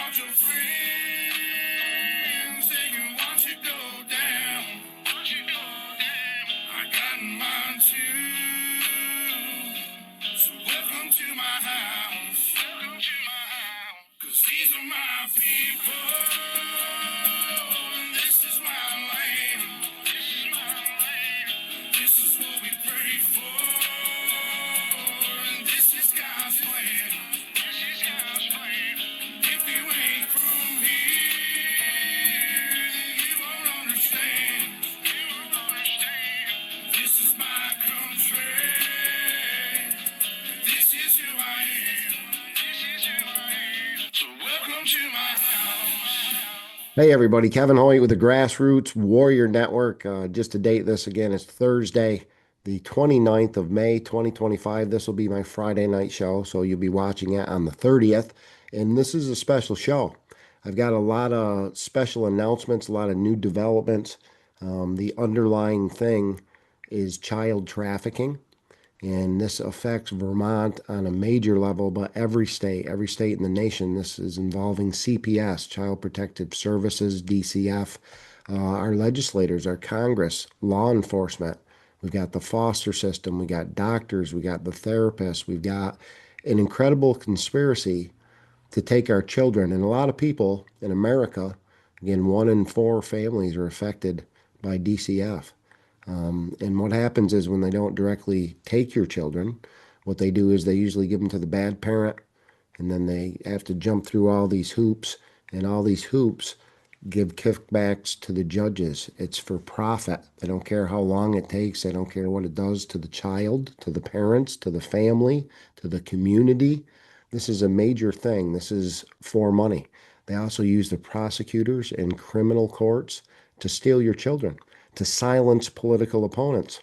about your friends, they can watch it go down. I got mine too. So welcome to my house. Cause these are my people. And this is my land. This is what we pray for. And this is God's plan. If you ain't from here, you won't understand. This is my country. This is who I am. So welcome to my house. Hey everybody, Kevin Hoyt with the Grassroots Warrior Network. Just to date this again, it's Thursday, the 29th of May, 2025. This will be my Friday night show, so you'll be watching it on the 30th. And this is a special show. I've got a lot of special announcements, a lot of new developments. The underlying thing is child trafficking. And this affects Vermont on a major level, but every state in the nation. This is involving CPS, Child Protective Services, DCF, our legislators, our Congress, law enforcement. We've got the foster system, we got doctors, we got the therapists, we've got an incredible conspiracy to take our children. And a lot of people in America, again, 1 in 4 families are affected by DCF. And what happens is when they don't directly take your children, what they do is they usually give them to the bad parent, and then they have to jump through all these hoops, and all these hoops give kickbacks to the judges. It's for profit. They don't care how long it takes. They don't care what it does to the child, to the parents, to the family, to the community. This is a major thing. This is for money. They also use the prosecutors and criminal courts to steal your children, to silence political opponents.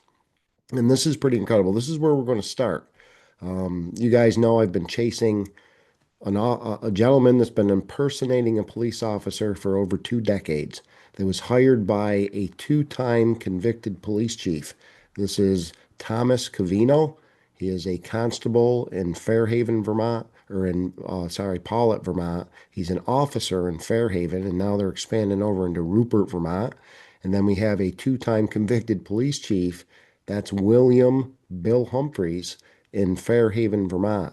And this is pretty incredible. This is where we're going to start. You guys know I've been chasing a gentleman that's been impersonating a police officer for over 2 decades. That was hired by a 2-time convicted police chief. This is Thomas Covino. He is a constable in Fairhaven, Vermont, or in, Paulet, Vermont. He's an officer in Fairhaven, and now they're expanding over into Rupert, Vermont. And then we have a 2-time convicted police chief. That's William Bill Humphreys in Fairhaven, Vermont.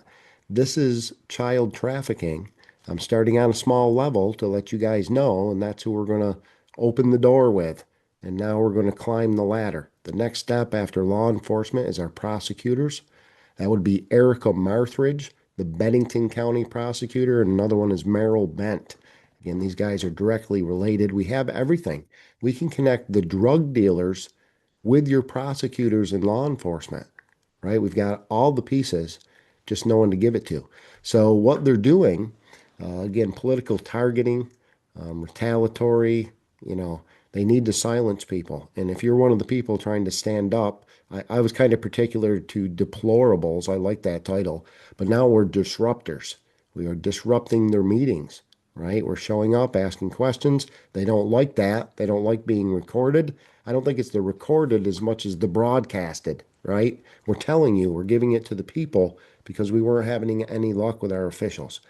This is child trafficking. I'm starting on a small level to let you guys know, and that's who we're going to open the door with. And now we're going to climb the ladder. The next step after law enforcement is our prosecutors. That would be Erica Marthridge, the Bennington County prosecutor, and another one is Merrill Bent. Again, these guys are directly related. We have everything. We can connect the drug dealers with your prosecutors and law enforcement, right? We've got all the pieces, just no one to give it to. So what they're doing, again, political targeting, retaliatory, they need to silence people. And if you're one of the people trying to stand up, I was kind of particular to deplorables. I like that title. But now we're disruptors. We are disrupting their meetings. Right? We're showing up, asking questions. They don't like that. They don't like being recorded. I don't think it's the recorded as much as the broadcasted, right? We're telling you, we're giving it to the people because we weren't having any luck with our officials.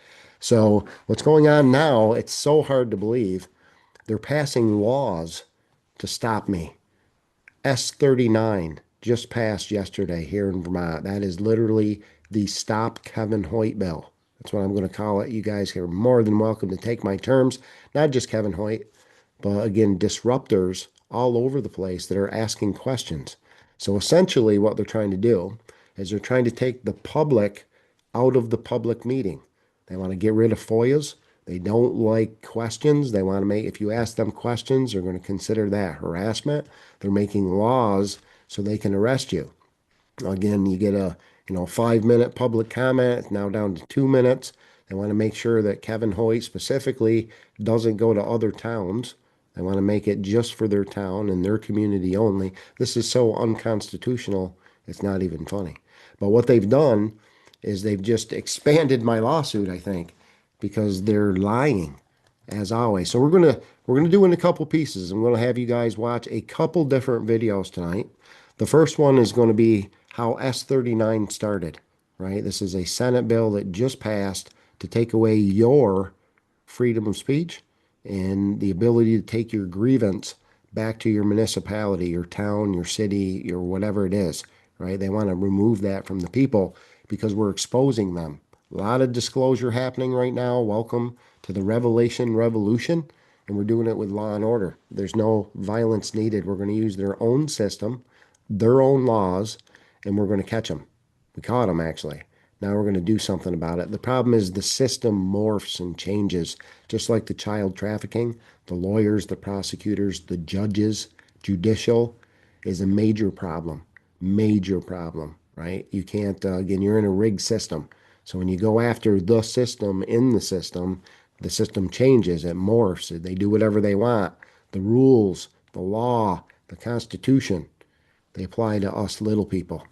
So what's going on now, it's so hard to believe. They're passing laws to stop me. S39 just passed yesterday here in Vermont. That is literally the Stop Kevin Hoyt bill. That's what I'm going to call it. You guys are more than welcome to take my terms. Not just Kevin Hoyt, but again, disruptors all over the place that are asking questions. So essentially what they're trying to do is they're trying to take the public out of the public meeting. They want to get rid of FOIAs. They don't like questions. They want to if you ask them questions, they're going to consider that harassment. They're making laws so they can arrest you. Again, you get a 5-minute public comment. It's now down to 2 minutes. They want to make sure that Kevin Hoyt specifically doesn't go to other towns. They want to make it just for their town and their community only. This is so unconstitutional, it's not even funny. But what they've done is they've just expanded my lawsuit, I think, because they're lying, as always. So we're gonna do in a couple pieces. I'm going to have you guys watch a couple different videos tonight. The first one is going to be how S39 started, right? This is a Senate bill that just passed to take away your freedom of speech and the ability to take your grievance back to your municipality, your town, your city, your whatever it is, right? They want to remove that from the people because we're exposing them. A lot of disclosure happening right now. Welcome to the Revelation Revolution. And we're doing it with law and order. There's no violence needed. We're going to use their own system, their own laws, and we're going to catch them. We caught them, actually. Now we're going to do something about it. The problem is the system morphs and changes, just like the child trafficking. The lawyers, the prosecutors, the judges, judicial is a major problem, right? You can't, again, you're in a rigged system. So when you go after the system in the system changes, it morphs, they do whatever they want. The rules, the law, the Constitution, they apply to us little people.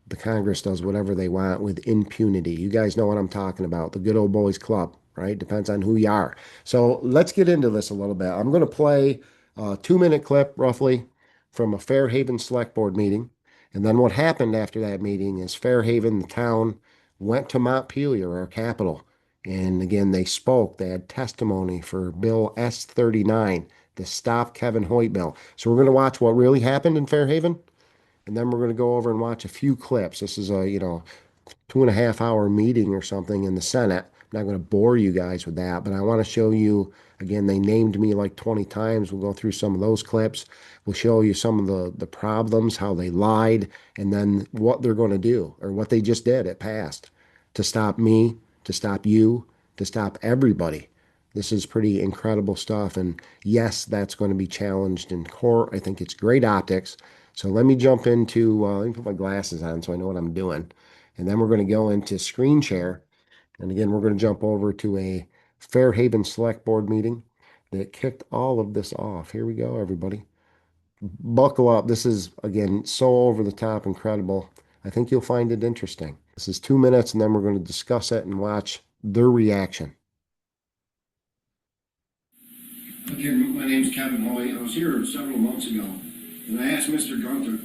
The Congress does whatever they want with impunity. You guys know what I'm talking about. The good old boys club, right? Depends on who you are. So let's get into this a little bit. I'm going to play a 2-minute clip roughly from a Fairhaven Select Board meeting. And then what happened after that meeting is Fairhaven, the town, went to Montpelier, our capital. And again, they spoke. They had testimony for Bill S-39, the Stop Kevin Hoyt bill. So we're going to watch what really happened in Fairhaven. And then we're going to go over and watch a few clips. This is a, 2.5 hour meeting or something in the Senate. I'm not going to bore you guys with that, but I want to show you, again, they named me like 20 times. We'll go through some of those clips. We'll show you some of the problems, how they lied, and then what they're going to do, or what they just did. It passed to stop me, to stop you, to stop everybody. This is pretty incredible stuff. And yes, that's going to be challenged in court. I think it's great optics. So let me jump into, let me put my glasses on so I know what I'm doing. And then we're going to go into screen share. And again, we're going to jump over to a Fairhaven Select Board meeting that kicked all of this off. Here we go, everybody. Buckle up. This is, again, so over the top incredible. I think you'll find it interesting. This is 2 minutes, and then we're going to discuss it and watch their reaction. Again, my name's Kevin Hoyt. I was here several months ago, and I asked Mr. Gunther,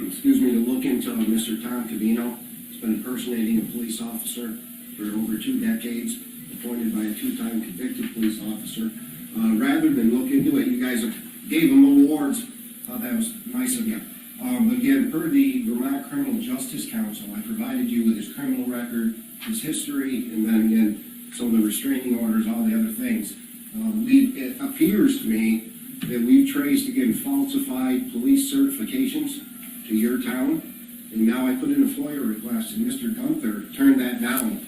excuse me, to look into Mr. Tom Cavino. He's been impersonating a police officer for over 2 decades, appointed by a 2-time convicted police officer. Rather than look into it, you guys gave him awards. That was nice of you. Again, per the Vermont Criminal Justice Council, I provided you with his criminal record, his history, and then again, some of the restraining orders, all the other things. It appears to me that we've traced, again, falsified police certifications to your town, and now I put in a FOIA request, and Mr. Gunther turned that down.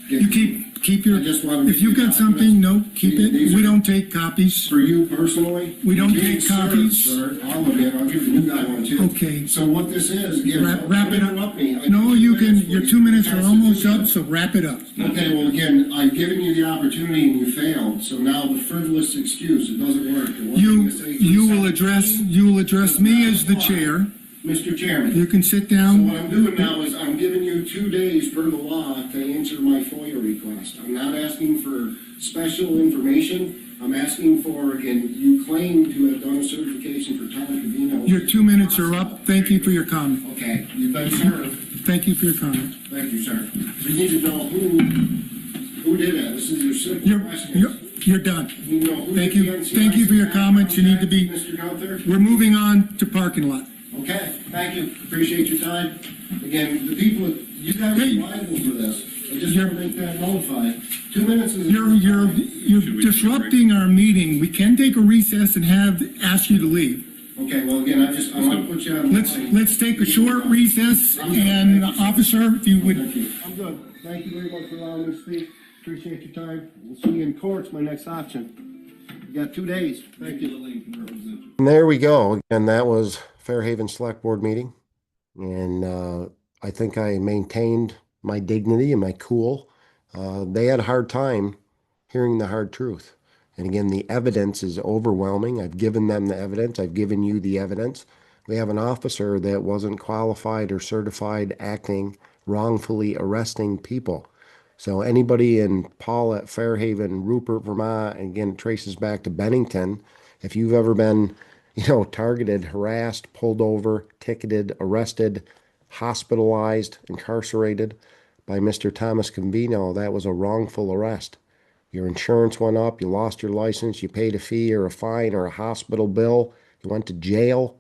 You keep your, if you've got something, no, keep it. We don't take copies. For you personally? We don't take copies. Sir, all of it. I'll give the new guy one too. Okay. So what this is, again, wrap it interrupt up. me. No, you can, your 2 minutes are almost up, so wrap it up. Okay, well, again, I've given you the opportunity and you failed, so now the frivolous excuse, it doesn't work. You will address me as the chair. Mr. Chairman. You can sit So down. what I'm doing now is I'm giving you 2 days per the law to answer my FOIA request. I'm not asking for special information. I'm asking for, again, you claim to have done a certification for Tom Cavino. Your 2 minutes are up. Thank you for your comment. Okay, you've been served. Thank you for your comment. Thank you, sir. We need to know who did that. This is your simple question. You're done. You know who Thank did you. the Thank you for your comments. You need to be, Mr. Gunther? we're moving on to parking lot. Okay, thank you. Appreciate your time. Again, the people, you guys are liable for this. I just want to make that notified. 2 minutes is... You're disrupting our meeting. We can take a recess and ask you to leave. Okay, well, again, I want to put you on... Let's take a short recess, and officer, if you would... Thank you. I'm good. Thank you very much for allowing me to speak. Appreciate your time. We'll see you in court's my next option. You got 2 days. Thank you. And there we go. Again, that was Fairhaven Select Board meeting. And I think I maintained my dignity and my cool. They had a hard time hearing the hard truth. And again, the evidence is overwhelming. I've given them the evidence. I've given you the evidence. We have an officer that wasn't qualified or certified acting wrongfully arresting people. So anybody in Paulette, Fairhaven, Rupert, Vermont, and again, it traces back to Bennington. If you've ever been, targeted, harassed, pulled over, ticketed, arrested, hospitalized, incarcerated by Mr. Thomas Cavino, that was a wrongful arrest. Your insurance went up, you lost your license, you paid a fee or a fine or a hospital bill, you went to jail.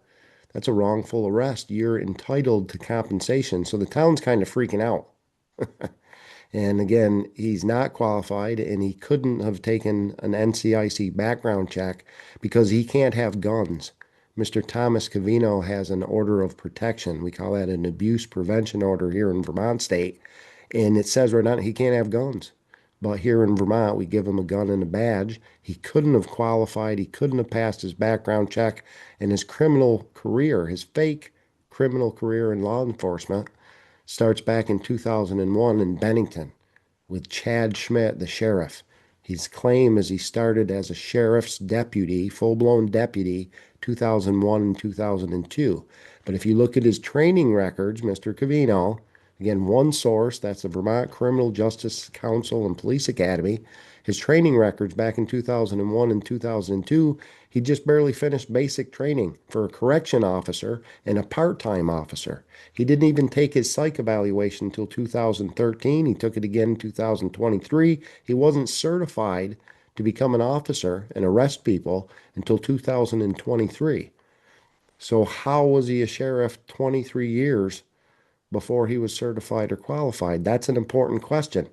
That's a wrongful arrest. You're entitled to compensation. So the town's kind of freaking out. And again, he's not qualified and he couldn't have taken an NCIC background check because he can't have guns. Mr. Thomas Cavino has an order of protection. We call that an abuse prevention order here in Vermont state. And it says right on it, he can't have guns. But here in Vermont, we give him a gun and a badge. He couldn't have qualified. He couldn't have passed his background check. And his criminal career, his fake criminal career in law enforcement, starts back in 2001 in Bennington with Chad Schmidt, the sheriff. His claim is he started as a sheriff's deputy, full-blown deputy, 2001 and 2002. But if you look at his training records, Mr. Cavino, again, one source, that's the Vermont Criminal Justice Council and Police Academy. His training records back in 2001 and 2002, he just barely finished basic training for a correction officer and a part-time officer. He didn't even take his psych evaluation until 2013. He took it again in 2023. He wasn't certified to become an officer and arrest people until 2023. So how was he a sheriff 23 years before he was certified or qualified? That's an important question.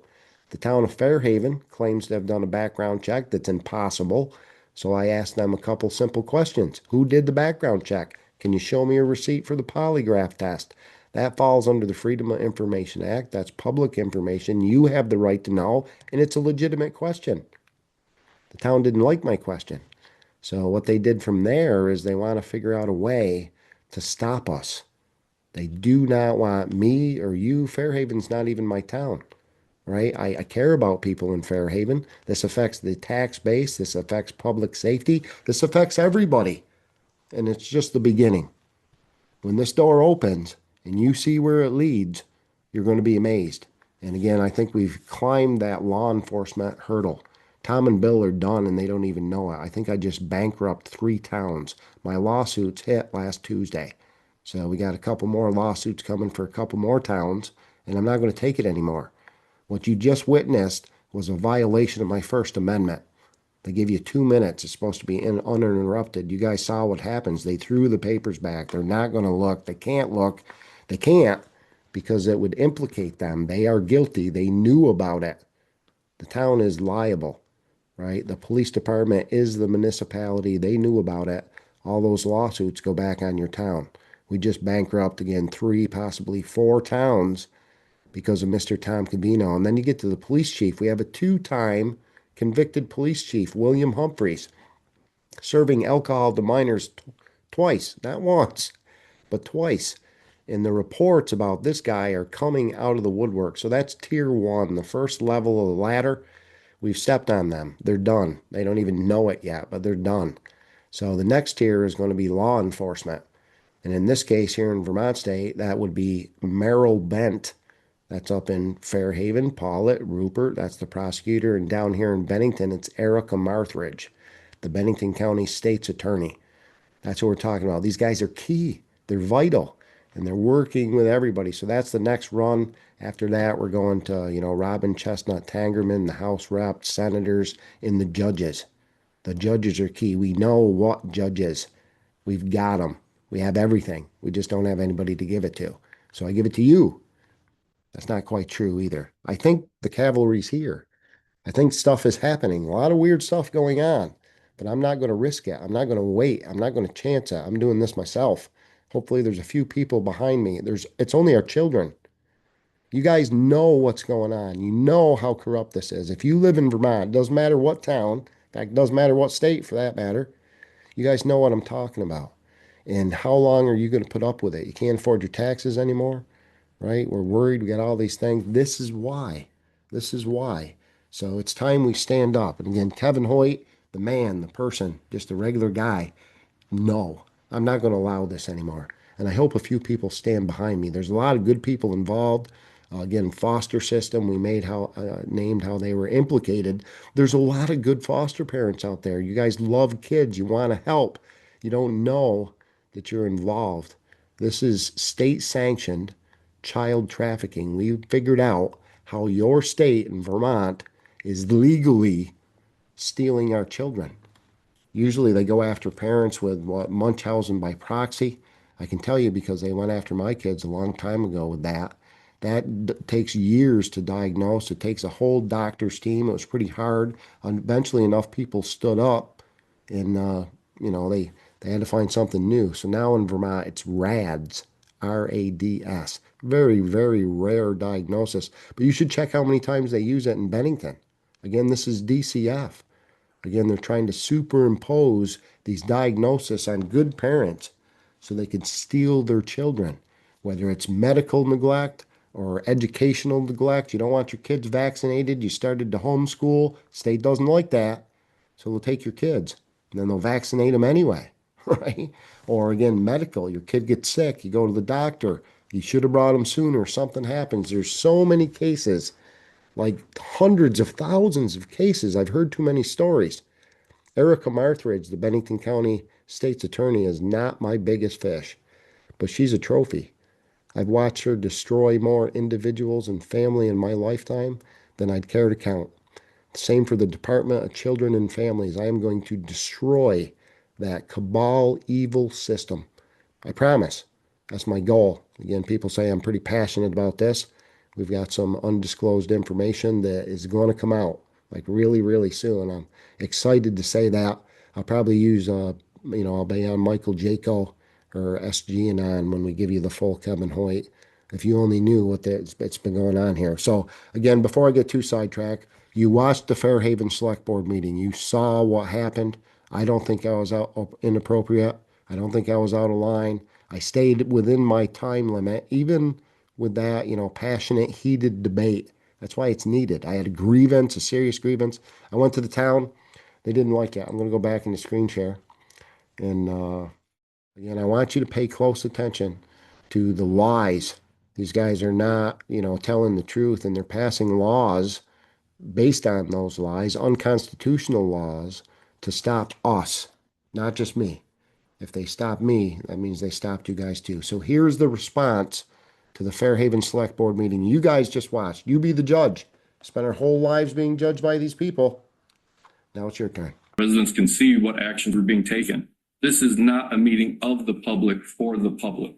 The town of Fairhaven claims to have done a background check. That's impossible. So I asked them a couple simple questions. Who did the background check? Can you show me a receipt for the polygraph test? That falls under the Freedom of Information Act. That's public information. You have the right to know, and it's a legitimate question. The town didn't like my question. So what they did from there is they want to figure out a way to stop us. They do not want me or you. Fairhaven's not even my town, right? I care about people in Fairhaven. This affects the tax base. This affects public safety. This affects everybody. And it's just the beginning. When this door opens and you see where it leads, you're going to be amazed. And again, I think we've climbed that law enforcement hurdle. Tom and Bill are done and they don't even know it. I think I just bankrupt 3 towns. My lawsuits hit last Tuesday. So we got a couple more lawsuits coming for a couple more towns, and I'm not going to take it anymore. What you just witnessed was a violation of my First Amendment. They give you 2 minutes. It's supposed to be uninterrupted. You guys saw what happens. They threw the papers back. They're not going to look. They can't look. They can't because it would implicate them. They are guilty. They knew about it. The town is liable, right? The police department is the municipality. They knew about it. All those lawsuits go back on your town. We just bankrupt again 3, possibly 4 towns because of Mr. Tom Cavino. And then you get to the police chief. We have a 2-time convicted police chief, William Humphreys, serving alcohol to minors twice, not once, but twice. And the reports about this guy are coming out of the woodwork. So that's tier 1, the first level of the ladder. We've stepped on them. They're done. They don't even know it yet, but they're done. So the next tier is going to be law enforcement. And in this case here in Vermont State, that would be Merrill Bent. That's up in Fairhaven, Paulet, Rupert. That's the prosecutor. And down here in Bennington, it's Erica Marthridge, the Bennington County State's Attorney. That's what we're talking about. These guys are key. They're vital. And they're working with everybody. So that's the next run. After that, we're going to, Robin Chestnut Tangerman, the House Rep, senators, and the judges. The judges are key. We know what judges. We've got them. We have everything. We just don't have anybody to give it to. So I give it to you. That's not quite true either. I think the cavalry's here. I think stuff is happening. A lot of weird stuff going on. But I'm not going to risk it. I'm not going to wait. I'm not going to chance it. I'm doing this myself. Hopefully there's a few people behind me. It's only our children. You guys know what's going on. You know how corrupt this is. If you live in Vermont, it doesn't matter what town, in fact, it doesn't matter what state for that matter, you guys know what I'm talking about. And how long are you going to put up with it? You can't afford your taxes anymore, right? We're worried. We got all these things. This is why. This is why. So it's time we stand up. And again, Kevin Hoyt, the man, the person, just a regular guy. No, I'm not going to allow this anymore. And I hope a few people stand behind me. There's a lot of good people involved. Again, foster system, we named how they were implicated. There's a lot of good foster parents out there. You guys love kids. You want to help. You don't know that you're involved. This is state-sanctioned child trafficking. We figured out how your state in Vermont is legally stealing our children. Usually they go after parents with what, Munchausen by proxy. I can tell you because they went after my kids a long time ago with that. That takes years to diagnose. It takes a whole doctor's team. It was pretty hard. Eventually, enough people stood up, and they had to find something new. So now in Vermont, it's RADS, RADS. Very, very rare diagnosis. But you should check how many times they use it in Bennington. Again, this is DCF. Again, they're trying to superimpose these diagnoses on good parents so they can steal their children, whether it's medical neglect or educational neglect. You don't want your kids vaccinated. You started to homeschool. State doesn't like that. So they'll take your kids and then they'll vaccinate them anyway, right? Or again, medical. Your kid gets sick. You go to the doctor. You should have brought them sooner. Something happens. There's so many cases, like hundreds of thousands of cases. I've heard too many stories. Erica Marthridge, the Bennington County State's Attorney, is not my biggest fish, but she's a trophy. I've watched her destroy more individuals and family in my lifetime than I'd care to count. Same for the Department of Children and Families. I am going to destroy that cabal evil system. I promise. That's my goal. Again, people say I'm pretty passionate about this. We've got some undisclosed information that is going to come out like really, really soon. I'm excited to say that. I'll probably use, I'll be on Michael Jaco or SGAnon when we give you the full Kevin Hoyt. If you only knew what it's been going on here. So again, before I get too sidetracked, you watched the Fairhaven Select Board meeting. You saw what happened. I don't think I was out inappropriate. I don't think I was out of line. I stayed within my time limit, even with that, passionate, heated debate. That's why it's needed. I had a grievance, a serious grievance. I went to the town. They didn't like it. I'm going to go back in the screen share. And again, I want you to pay close attention to the lies. These guys are not, telling the truth, and they're passing laws based on those lies, unconstitutional laws, to stop us, not just me. If they stop me, that means they stopped you guys too. So here's the response to the Fairhaven Select Board meeting. You guys just watched. You be the judge. Spend our whole lives being judged by these people. Now it's your turn. Residents can see what actions are being taken. This is not a meeting of the public for the public.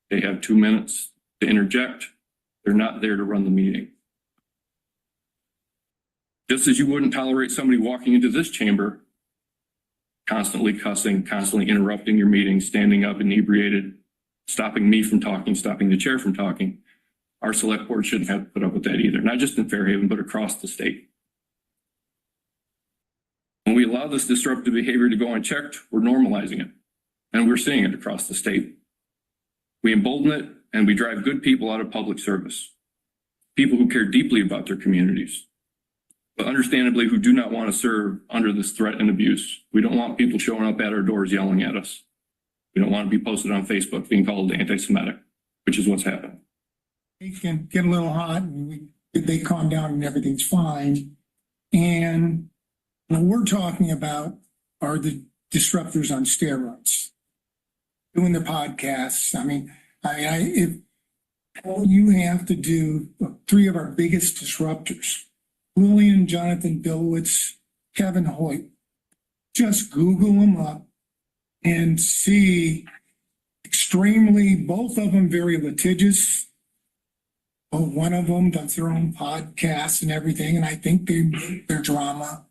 They have 2 minutes to interject. They're not there to run the meeting. Just as you wouldn't tolerate somebody walking into this chamber, constantly cussing, constantly interrupting your meeting, standing up inebriated, stopping me from talking, stopping the chair from talking, our select board shouldn't have to put up with that either, not just in Fairhaven, but across the state. When we allow this disruptive behavior to go unchecked, we're normalizing it, and we're seeing it across the state. We embolden it, and we drive good people out of public service, people who care deeply about their communities, but understandably who do not want to serve under this threat and abuse. We don't want people showing up at our doors yelling at us. We don't want to be posted on Facebook being called anti-Semitic, which is what's happened. They can get a little hot and they calm down and everything's fine. And what we're talking about are the disruptors on steroids, doing their podcasts. If all you have to do, 3 of our biggest disruptors, Lillian, Jonathan Billowitz, Kevin Hoyt, just Google them up and see both of them very litigious. One of them does their own podcasts and everything, and I think they make their drama.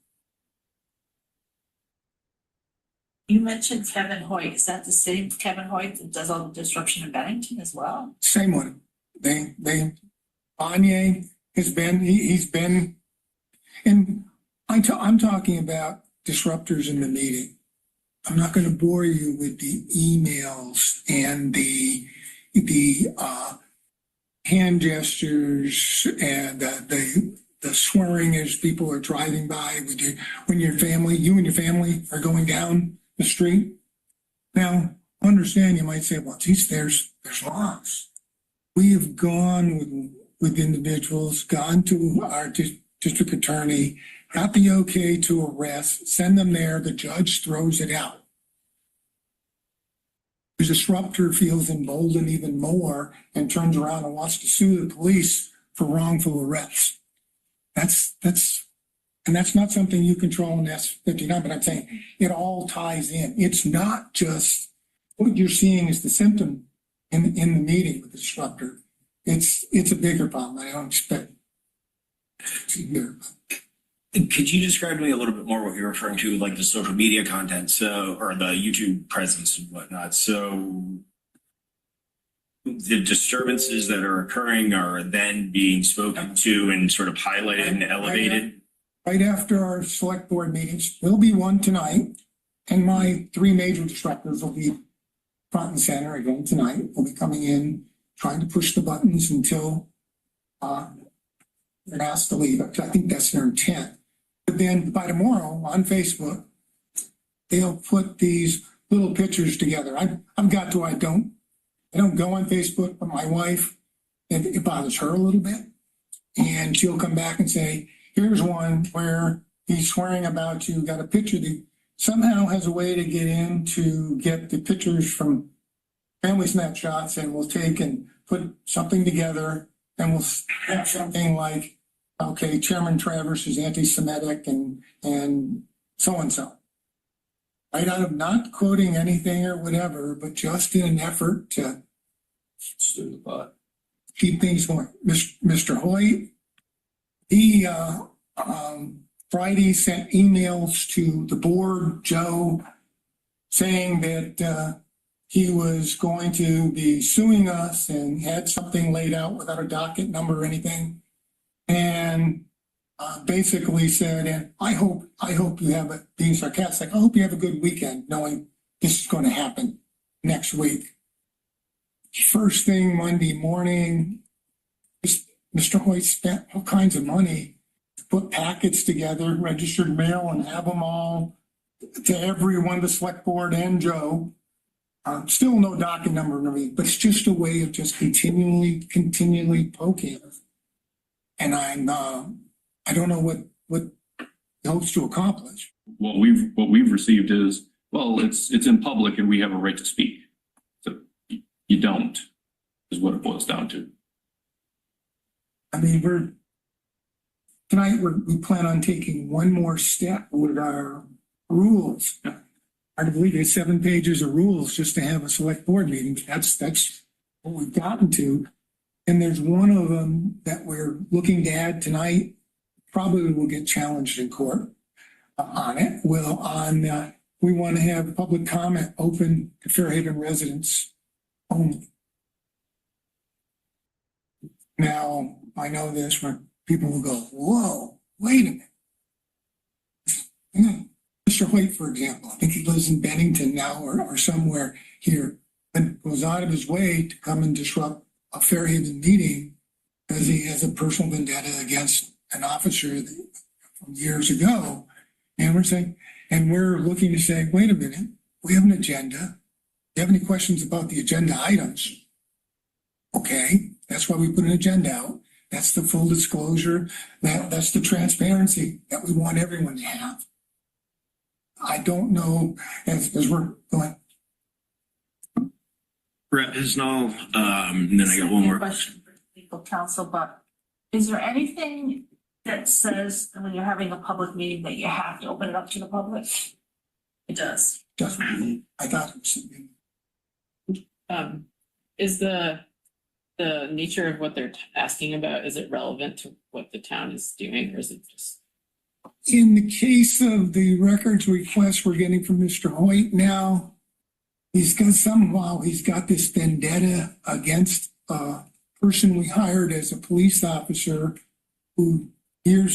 You mentioned Kevin Hoyt. Is that the same Kevin Hoyt that does all the disruption in Bennington as well? Same one. Anye has been, he's been, and I'm talking about disruptors in the meeting. I'm not going to bore you with the emails and the hand gestures and the swearing as people are driving by with you and your family are going down the street. Now, understand, you might say, well, geez, there's laws. We have gone with individuals, gone to our district attorney, got the okay to arrest, send them there, the judge throws it out. The disruptor feels emboldened even more and turns around and wants to sue the police for wrongful arrest. That's And that's not something you control in S59, but I'm saying it all ties in. It's not just what you're seeing is the symptom in the meeting with the disruptor. It's a bigger problem. I don't expect to hear. Could you describe to me a little bit more what you're referring to, like the social media content, or the YouTube presence and whatnot? So the disturbances that are occurring are then being spoken to and sort of highlighted and elevated? Right after our select board meetings, there'll be one tonight, and my three major disruptors will be front and center again tonight. We'll be coming in, trying to push the buttons until they're asked to leave. I think that's their intent. But then by tomorrow on Facebook, they'll put these little pictures together. I've got to, I don't go on Facebook, but my wife, it bothers her a little bit. And she'll come back and say, here's one where he's swearing about you, got a picture that somehow has a way to get the pictures from family snapshots, and we'll take and put something together, and we'll have something like, okay, Chairman Travers is anti-Semitic and so. Right out of not quoting anything or whatever, but just in an effort to keep things going. Mr. Hoyt, he Friday sent emails to the board, Joe, saying that he was going to be suing us and had something laid out without a docket number or anything. And basically said, and I hope you have being sarcastic, I hope you have a good weekend knowing this is going to happen next week. First thing Monday morning, Mr. Hoyt spent all kinds of money to put packets together, registered mail, and have them all to everyone, the select board and Joe. Still no docket number and everything, but it's just a way of just continually poking. And I don't know what it hopes to accomplish. What we've received is, well, it's in public and we have a right to speak. So you don't, is what it boils down to. I mean, tonight we plan on taking one more step with our rules. I believe there's 7 pages of rules just to have a select board meeting. That's what we've gotten to. And there's one of them that we're looking to add tonight. Probably will get challenged in court on it. We want to have public comment open to Fairhaven residents only. Now, I know this where people will go, whoa, wait a minute. Mr. Hoyt, for example, I think he lives in Bennington now or somewhere here, and goes out of his way to come and disrupt a Fairhaven meeting because he has a personal vendetta against an officer from years ago. And we're looking to say, wait a minute, we have an agenda. Do you have any questions about the agenda items? Okay, that's why we put an agenda out. That's the full disclosure. That's the transparency that we want everyone to have. I don't know, as we're going. Brett Hisnall, and then I got one more question for legal counsel, but is there anything that says when you're having a public meeting that you have to open it up to the public? It does. Definitely. I thought it was. Is the nature of what they're asking about, is it relevant to what the town is doing, or is it just? In the case of the records request we're getting from Mr. Hoyt now, he's got this vendetta against a person we hired as a police officer who 2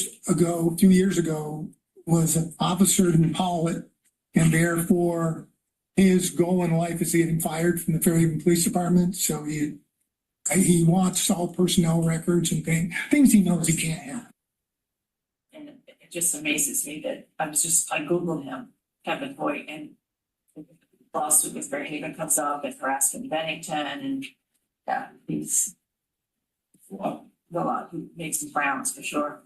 years ago, was an officer in Pollitt, and therefore his goal in life is getting fired from the Fairhaven Police Department. So he wants all personnel records and things he knows he can't have. And it just amazes me that I Googled him, Kevin Hoyt, and lawsuit with Fairhaven comes up and harassment in Bennington, and yeah, he's a lot. He makes some frowns for sure.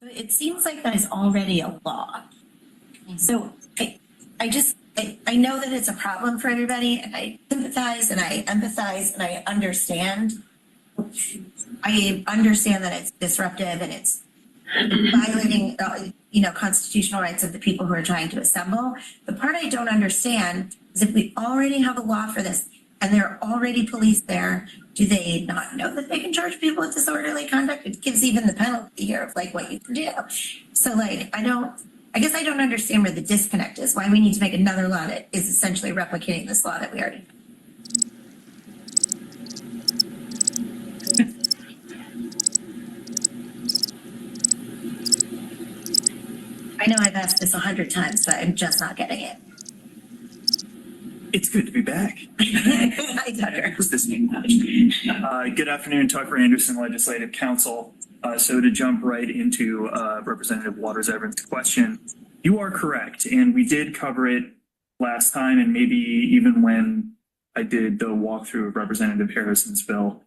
It seems like that is already a law. So I know that it's a problem for everybody, and I sympathize and I empathize and I understand. I understand that it's disruptive and it's violating, constitutional rights of the people who are trying to assemble. The part I don't understand is if we already have a law for this and there are already police there, do they not know that they can charge people with disorderly conduct? It gives even the penalty here of like what you can do. So like, I guess I don't understand where the disconnect is, why we need to make another law that is essentially replicating this law that we already have. I know I've asked this 100 times, but I'm just not getting it. It's good to be back. Hi, Tucker. Good afternoon, Tucker Anderson, Legislative Counsel. So to jump right into Representative Waters Everett's question, you are correct, and we did cover it last time, and maybe even when I did the walkthrough of Representative Harrison's bill,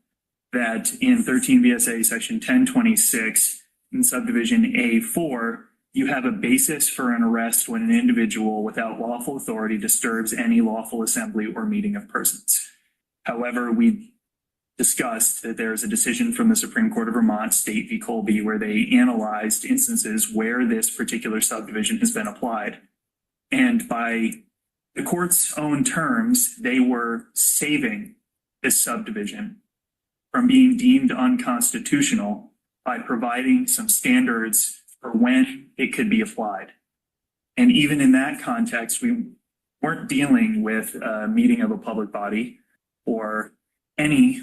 that in 13 VSA section 1026 in subdivision A4, you have a basis for an arrest when an individual without lawful authority disturbs any lawful assembly or meeting of persons. However, we discussed that there is a decision from the Supreme Court of Vermont, State v. Colby, where they analyzed instances where this particular subdivision has been applied. And by the court's own terms, they were saving this subdivision from being deemed unconstitutional by providing some standards for when it could be applied. And even in that context, we weren't dealing with a meeting of a public body or any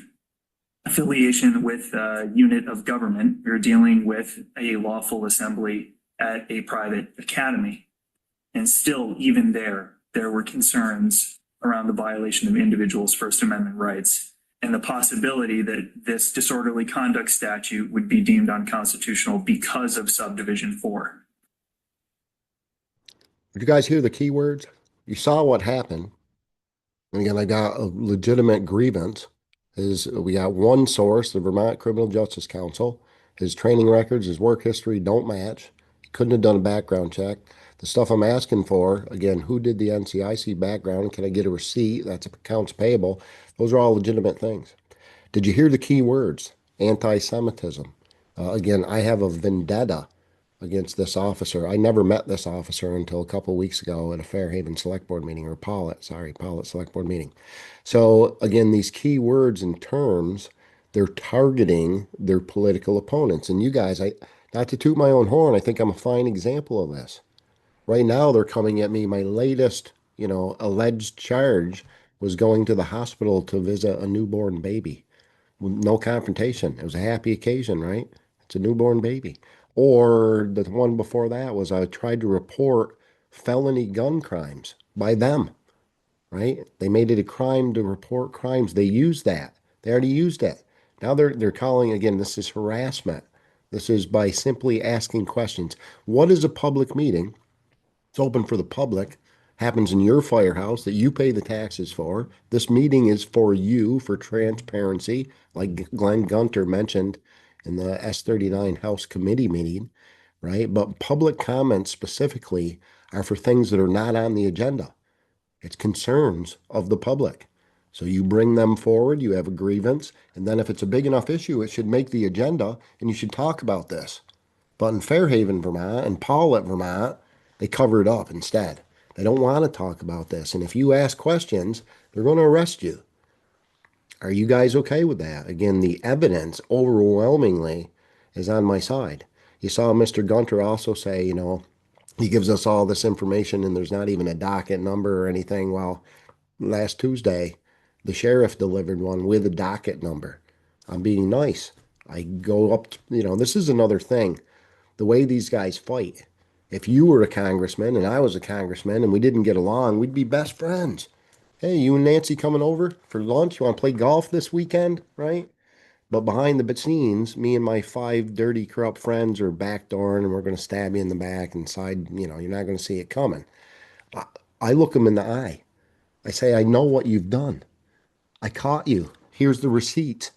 affiliation with a unit of government. We were dealing with a lawful assembly at a private academy. And still, even there were concerns around the violation of individuals' First Amendment rights and the possibility that this disorderly conduct statute would be deemed unconstitutional because of subdivision 4. Did you guys hear the keywords? You saw what happened. And again, I got a legitimate grievance. We got one source, the Vermont Criminal Justice Council. His training records, his work history don't match. He couldn't have done a background check. The stuff I'm asking for, again, who did the NCIC background? Can I get a receipt? That's accounts payable. Those are all legitimate things. Did you hear the key words? Anti-Semitism. Again, I have a vendetta against this officer. I never met this officer until a couple of weeks ago at a Fairhaven Select Board meeting, or Pollitt Select Board meeting. So again, these key words and terms, they're targeting their political opponents. And you guys, not to toot my own horn, I think I'm a fine example of this. Right now, they're coming at me. My latest, alleged charge was going to the hospital to visit a newborn baby. No confrontation. It was a happy occasion, right? It's a newborn baby. Or the one before that was I tried to report felony gun crimes by them, right? They made it a crime to report crimes. They used that. They already used it. Now they're calling, again, this is harassment. This is by simply asking questions. What is a public meeting? It's open for the public. Happens in your firehouse that you pay the taxes for. This meeting is for you, for transparency, like Glenn Gunter mentioned in the S39 House Committee meeting, right? But public comments specifically are for things that are not on the agenda. It's concerns of the public. So you bring them forward, you have a grievance, and then if it's a big enough issue, it should make the agenda and you should talk about this. But in Fairhaven, Vermont, and Pollitt, Vermont, they cover it up instead. They don't want to talk about this. And if you ask questions, they're going to arrest you. Are you guys okay with that? Again, the evidence overwhelmingly is on my side. You saw Mr. Gunter also say, he gives us all this information and there's not even a docket number or anything. Well, last Tuesday, the sheriff delivered one with a docket number. I'm being nice. I go up, this is another thing. The way these guys fight. If you were a congressman and I was a congressman and we didn't get along, we'd be best friends. Hey, you and Nancy coming over for lunch? You want to play golf this weekend, right? But behind the scenes, me and my 5 dirty, corrupt friends are backdooring and we're going to stab you in the back and side, you're not going to see it coming. I look them in the eye. I say, I know what you've done. I caught you. Here's the receipt.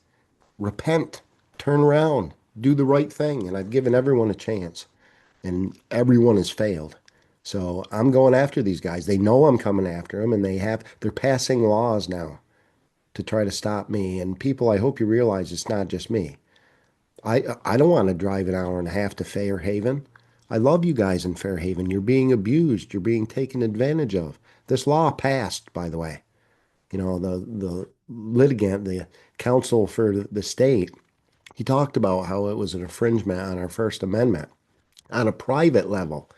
Repent. Turn around. Do the right thing. And I've given everyone a chance. And everyone has failed. So I'm going after these guys. They know I'm coming after them, and they're passing laws now to try to stop me. And people, I hope you realize it's not just me. I don't want to drive an hour and a half to Fairhaven. I love you guys in Fairhaven. You're being abused. You're being taken advantage of. This law passed, by the way. You know, the litigant, the counsel for the state, he talked about how it was an infringement on our First Amendment on a private level,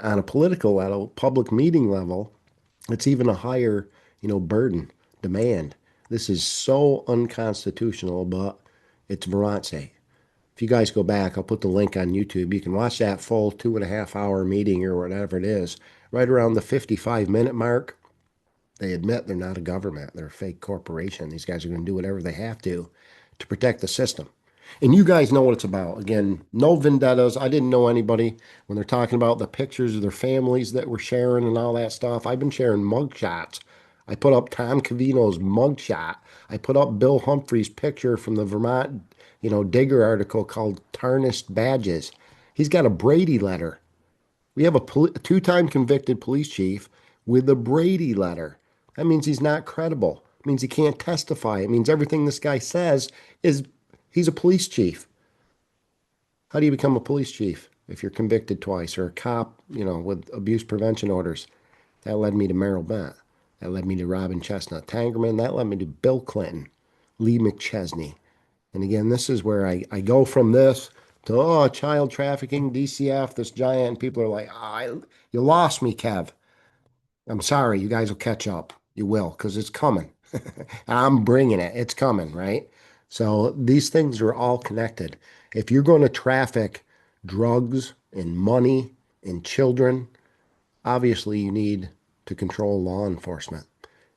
on a political level, public meeting level. It's even a higher, burden, demand. This is so unconstitutional, but it's Morantse. If you guys go back, I'll put the link on YouTube. You can watch that full 2.5 hour meeting or whatever it is. Right around the 55-minute mark, they admit they're not a government. They're a fake corporation. These guys are going to do whatever they have to protect the system. And you guys know what it's about. Again, no vendettas. I didn't know anybody when they're talking about the pictures of their families that we're sharing and all that stuff. I've been sharing mugshots. I put up Tom Cavino's mugshot. I put up Bill Humphrey's picture from the Vermont, Digger article called Tarnished Badges. He's got a Brady letter. We have a two-time convicted police chief with a Brady letter. That means he's not credible. It means he can't testify. It means everything this guy says is he's a police chief. How do you become a police chief if you're convicted twice, or a cop, with abuse prevention orders? That led me to Merrill Bent. That led me to Robin Chestnut Tangerman. That led me to Bill Clinton, Lee McChesney. And again, this is where I go from this to, child trafficking, DCF, this giant. And people are like, you lost me, Kev. I'm sorry. You guys will catch up. You will, because it's coming. I'm bringing it. It's coming, right? So these things are all connected. If you're going to traffic drugs and money and children, obviously you need to control law enforcement.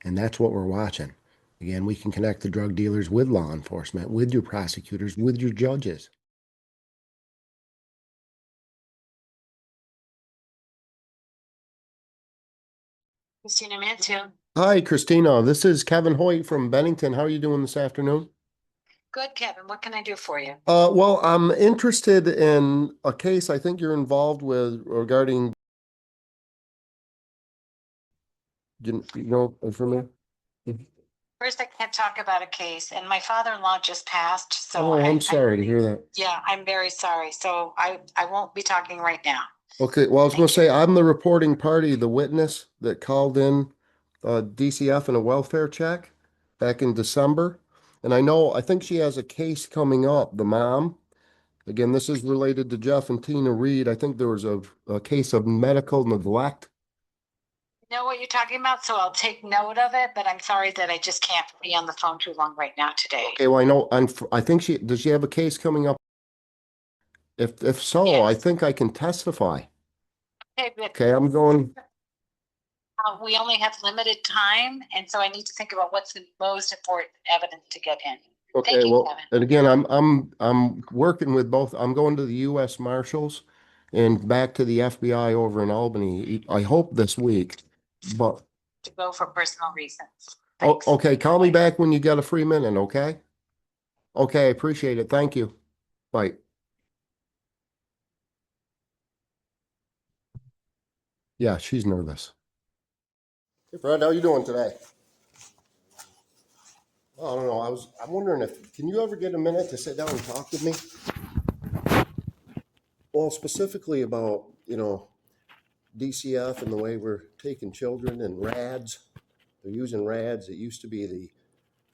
And that's what we're watching. Again, we can connect the drug dealers with law enforcement, with your prosecutors, with your judges. Christina Mansfield. Hi, Christina. This is Kevin Hoyt from Bennington. How are you doing this afternoon? Good, Kevin. What can I do for you? Well, I'm interested in a case I think you're involved with regarding, information. First, I can't talk about a case, and my father-in-law just passed, so I'm sorry to hear that. yeah, I'm very sorry. So I won't be talking right now. Okay, well, I was going to say, I'm the reporting party, the witness that called in DCF and a welfare check back in December. And I think she has a case coming up, the mom. Again, this is related to Jeff and Tina Reed. I think there was a case of medical neglect. Know what you're talking about, so I'll take note of it, but I'm sorry that I just can't be on the phone too long right now today. Okay, well, I know, I think does she have a case coming up? If so, Yes. I think I can testify. Okay, but Okay, I'm going. we only have limited time, and so I need to think about what's the most important evidence to get in. Okay, Thank you, well, Kevin. and again, I'm working with both. I'm going to the U.S. Marshals and back to the FBI over in Albany. I hope this week, but To go for personal reasons. oh, Thanks. okay. Call me back when you get a free minute. Okay. Okay, I appreciate it. Thank you. Bye. Yeah, she's nervous. Hey, Fred, how you doing today? I don't know. I'm wondering can you ever get a minute to sit down and talk with me? Well, specifically about, DCF and the way we're taking children and RADs. They're using RADs. It used to be the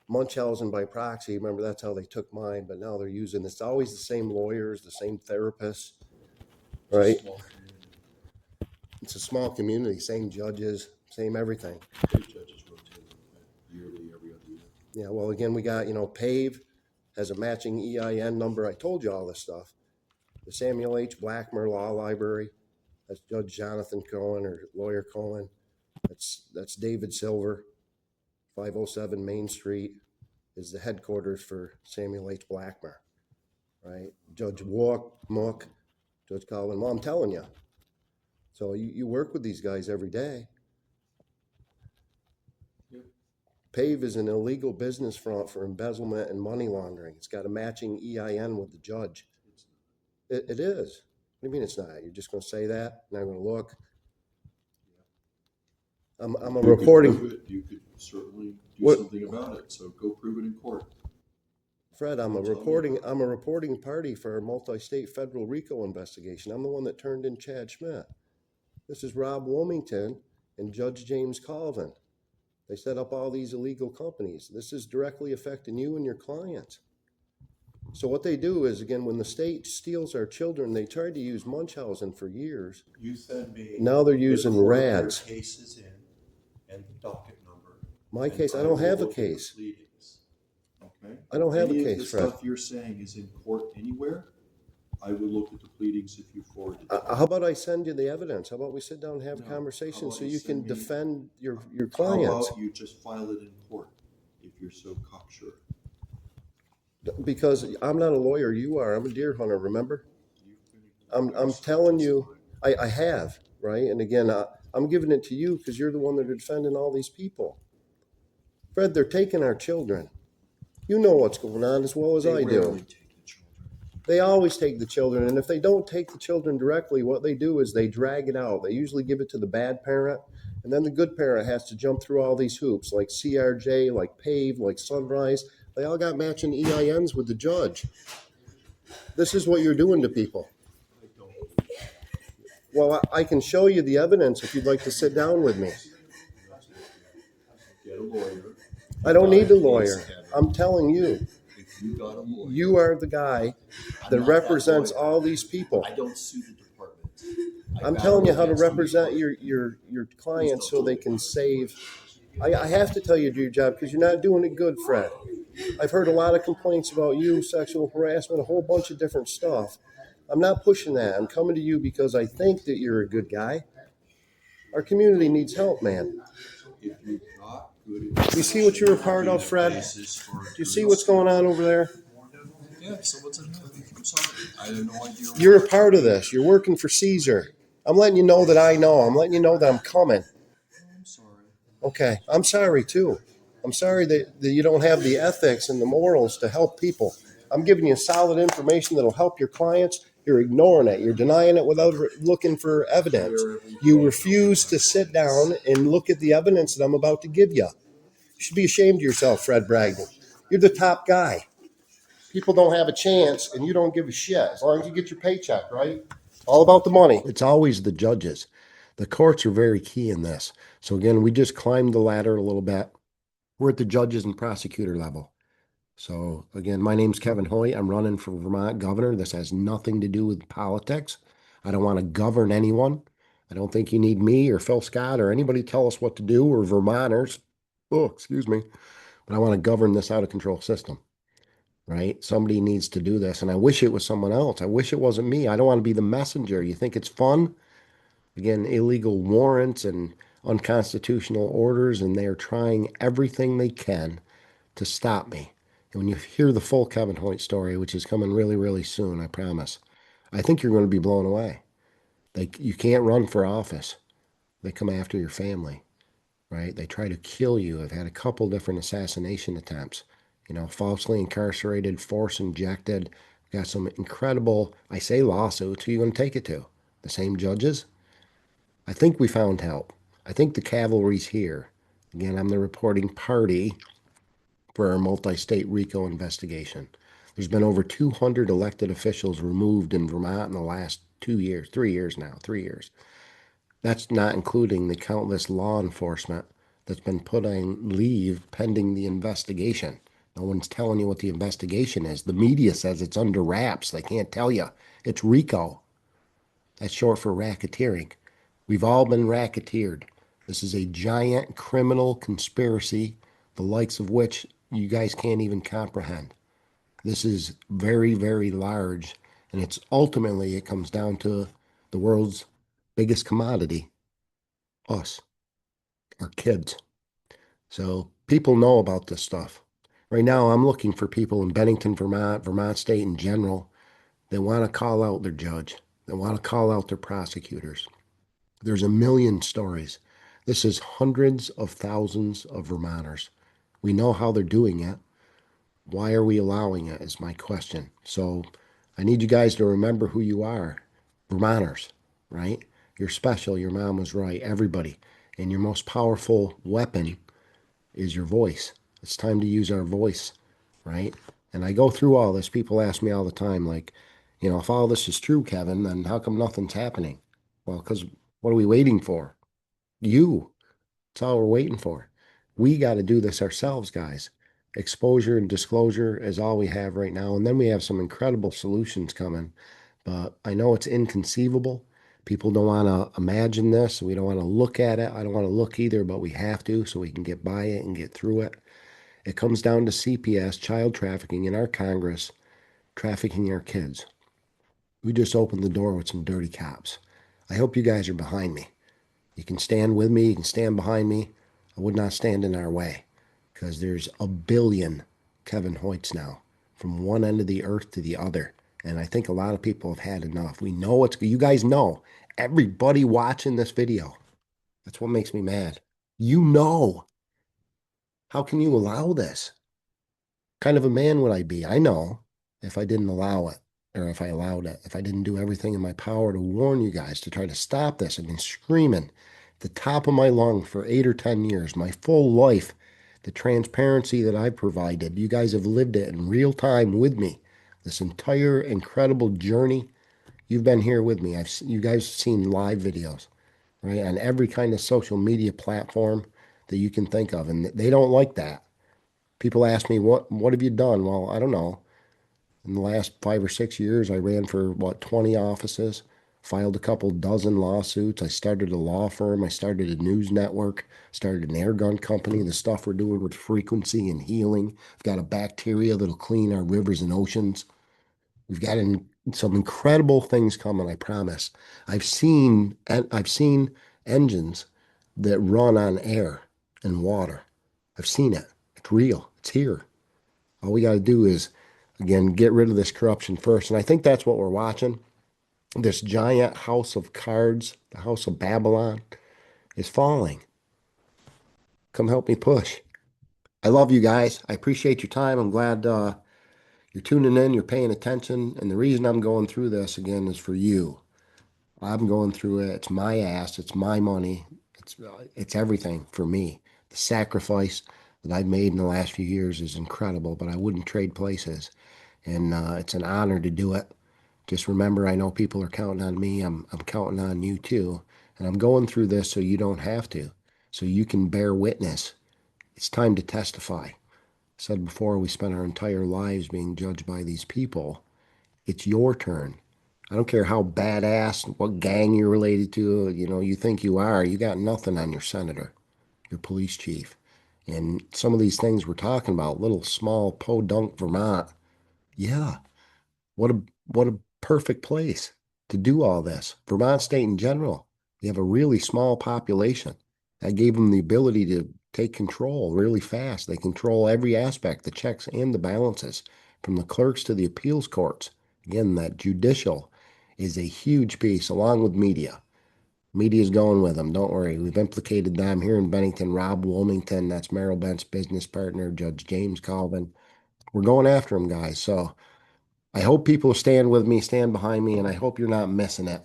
Munchausen by proxy. Remember, that's how they took mine, but now they're using, it's always the same lawyers, the same therapists, right? It's a small community, same judges, same everything. Judges rotate yearly, every other year. Yeah, well, again, we got, PAVE has a matching EIN number. I told you all this stuff. The Samuel H. Blackmer Law Library, that's Judge Jonathan Cohen or Lawyer Cohen. That's David Silver. 507 Main Street is the headquarters for Samuel H. Blackmer, right? Judge Mook, Judge Colin. Well, I'm telling you. So you work with these guys every day. Yeah. PAVE is an illegal business front for embezzlement and money laundering. It's got a matching EIN with the judge. It is. What do you mean it's not? You're just going to say that? Not going to look? I'm a reporting. You could certainly do something about it. So go prove it in court. Fred, I'm a Tell me. reporting party for a multi-state federal RICO investigation. I'm the one that turned in Chad Schmidt. This is Rob Wilmington and Judge James Colvin. They set up all these illegal companies. This is directly affecting you and your clients. So what they do is, again, when the state steals our children, they tried to use Munchausen for years. You send me. Now they're using the report of their RADs. Cases in and the docket number. My and case, I will don't have a look at the case. pleadings. Okay? I don't have a Any of case, the Fred. stuff you're saying is in court anywhere, I will look at the pleadings if you forward it. How about I send you the evidence? How about we sit down and have a No. conversation How about so you you can send me- defend your How clients? about you just file it in court if you're so cocksure? Because I'm not a lawyer, you are. I'm a deer hunter, remember? You can- I'm telling you, I have, right? And again, I'm giving it to you because you're the one that are defending all these people. Fred, they're taking our children. You know what's going on as well as They I rarely do. take the children. They always take the children, and if they don't take the children directly, what they do is they drag it out. They usually give it to the bad parent, and then the good parent has to jump through all these hoops, like CRJ, like PAVE, like Sunrise. They all got matching EINs with the judge. This is what you're doing to people. I don't. Well, I can show you the evidence if you'd like to sit down with me. Get a lawyer. I don't need a Got a lawyer. case, Kevin. I'm telling you, If you got a lawyer. you are the guy I'm that not represents lawyer. all these people. I don't sue the department. I I'm battle telling you how to against them represent before. your clients so they can save. I have to tell you to do your job because you're not doing it good, Fred. I've heard a lot of complaints about you, sexual harassment, a whole bunch of different stuff. I'm not pushing that. I'm coming to you because I think that you're a good guy. Our community needs help, man. If you've got good. You see what you're a part of, Fred? Basis for Do you see what's going on over there? Yeah, so what's it? I'm sorry. I have no idea. You're a part of this. You're working for Caesar. I'm letting you know that I know. I'm letting you know that I'm coming. I'm sorry. Okay. I'm sorry too. I'm sorry that you don't have the ethics and the morals to help people. I'm giving you solid information that'll help your clients. You're ignoring it. You're denying it without looking for evidence. You refuse to sit down and look at the evidence that I'm about to give you. You should be ashamed of yourself, Fred Bragdon. You're the top guy. People don't have a chance and you don't give a shit as long as you get your paycheck, right? All about the money. It's always the judges. The courts are very key in this. So again, we just climbed the ladder a little bit. We're at the judges and prosecutor level. So again, my name's Kevin Hoyt. I'm running for Vermont governor. This has nothing to do with politics. I don't want to govern anyone. I don't think you need me or Phil Scott or anybody tell us what to do or Vermonters. Oh, excuse me. But I want to govern this out of control system, right? Somebody needs to do this. And I wish it was someone else. I wish it wasn't me. I don't want to be the messenger. You think it's fun? Again, illegal warrants and unconstitutional orders, and they are trying everything they can to stop me. And when you hear the full Kevin Hoyt story, which is coming really, really soon, I promise, I think you're going to be blown away. You can't run for office. They come after your family, right? They try to kill you. I've had a couple different assassination attempts, falsely incarcerated, force injected. Got some incredible, I say lawsuits. Who are you going to take it to? The same judges? I think we found help. I think the cavalry's here. Again, I'm the reporting party for our multi-state RICO investigation. There's been over 200 elected officials removed in Vermont in the last 3 years now. That's not including the countless law enforcement that's been put on leave pending the investigation. No one's telling you what the investigation is. The media says it's under wraps. They can't tell you. It's RICO. That's short for racketeering. We've all been racketeered. This is a giant criminal conspiracy, the likes of which you guys can't even comprehend. This is very, very large, and it comes down to the world's biggest commodity, us, our kids. So people know about this stuff. Right now, I'm looking for people in Bennington, Vermont State in general, that want to call out their judge, that want to call out their prosecutors. There's a million stories. This is hundreds of thousands of Vermonters. We know how they're doing it. Why are we allowing it is my question. So I need you guys to remember who you are. Vermonters, right? You're special. Your mom was right. Everybody. And your most powerful weapon is your voice. It's time to use our voice, right? And I go through all this. People ask me all the time, like, you know, if all this is true, Kevin, then how come nothing's happening? Well, because what are we waiting for? You. That's all we're waiting for. We got to do this ourselves, guys. Exposure and disclosure is all we have right now. And then we have some incredible solutions coming. But I know it's inconceivable. People don't want to imagine this. We don't want to look at it. I don't want to look either, but we have to so we can get by it and get through it. It comes down to CPS, child trafficking in our Congress, trafficking our kids. We just opened the door with some dirty cops. I hope you guys are behind me. You can stand with me. You can stand behind me. I would not stand in our way because there's a billion Kevin Hoyts now from one end of the earth to the other. And I think a lot of people have had enough. We know it's, you guys know, everybody watching this video. That's what makes me mad. You know. How can you allow this? Kind of a man would I be? I know if I didn't allow it, or if I allowed it, if I didn't do everything in my power to warn you guys to try to stop this. I've been screaming at the top of my lung for 8 or 10 years, my full life, the transparency that I provided. You guys have lived it in real time with me. This entire incredible journey, you've been here with me. You guys have seen live videos, right, on every kind of social media platform that you can think of, and they don't like that. People ask me, what have you done? Well, I don't know. In the last 5 or 6 years, I ran for, 20 offices, filed a couple dozen lawsuits. I started a law firm. I started a news network, started an air gun company, the stuff we're doing with frequency and healing. I've got a bacteria that'll clean our rivers and oceans. We've got some incredible things coming, I promise. I've seen engines that run on air and water. I've seen it. It's real. It's here. All we got to do is, again, get rid of this corruption first. And I think that's what we're watching. This giant house of cards, the house of Babylon, is falling. Come help me push. I love you guys. I appreciate your time. I'm glad you're tuning in, you're paying attention. And the reason I'm going through this, again, is for you. I'm going through it. It's my ass. It's my money. It's everything for me. The sacrifice that I've made in the last few years is incredible, but I wouldn't trade places. And it's an honor to do it. Just remember, I know people are counting on me. I'm counting on you too. And I'm going through this so you don't have to, so you can bear witness. It's time to testify. I said before, we spent our entire lives being judged by these people. It's your turn. I don't care how badass, what gang you're related to, you think you are. You got nothing on your senator, your police chief. And some of these things we're talking about, little small podunk Vermont. Yeah, what a perfect place to do all this. Vermont State in general, we have a really small population. That gave them the ability to take control really fast. They control every aspect, the checks and the balances, from the clerks to the appeals courts. Again, that judicial is a huge piece, along with media. Media's going with them. Don't worry. We've implicated them here in Bennington. Rob Wilmington, that's Merrill Bent's business partner, Judge James Colvin. We're going after them, guys. So I hope people stand with me, stand behind me, and I hope you're not missing it.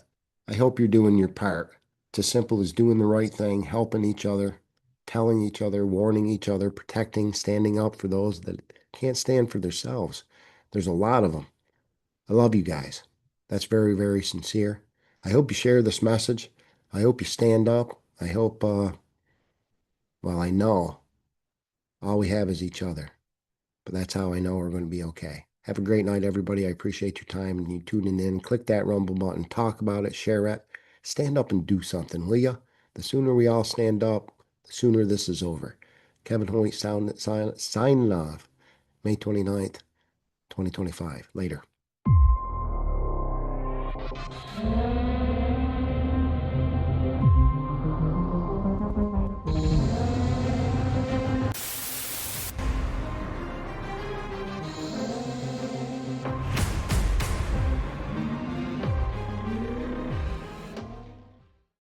I hope you're doing your part. It's as simple as doing the right thing, helping each other, telling each other, warning each other, protecting, standing up for those that can't stand for themselves. There's a lot of them. I love you guys. That's very, very sincere. I hope you share this message. I hope you stand up. I hope, I know all we have is each other. But that's how I know we're going to be okay. Have a great night, everybody. I appreciate your time and you tuning in. Click that Rumble button. Talk about it. Share it. Stand up and do something, will ya? The sooner we all stand up, the sooner this is over. Kevin Hoyt signing off. May 29th, 2025. Later.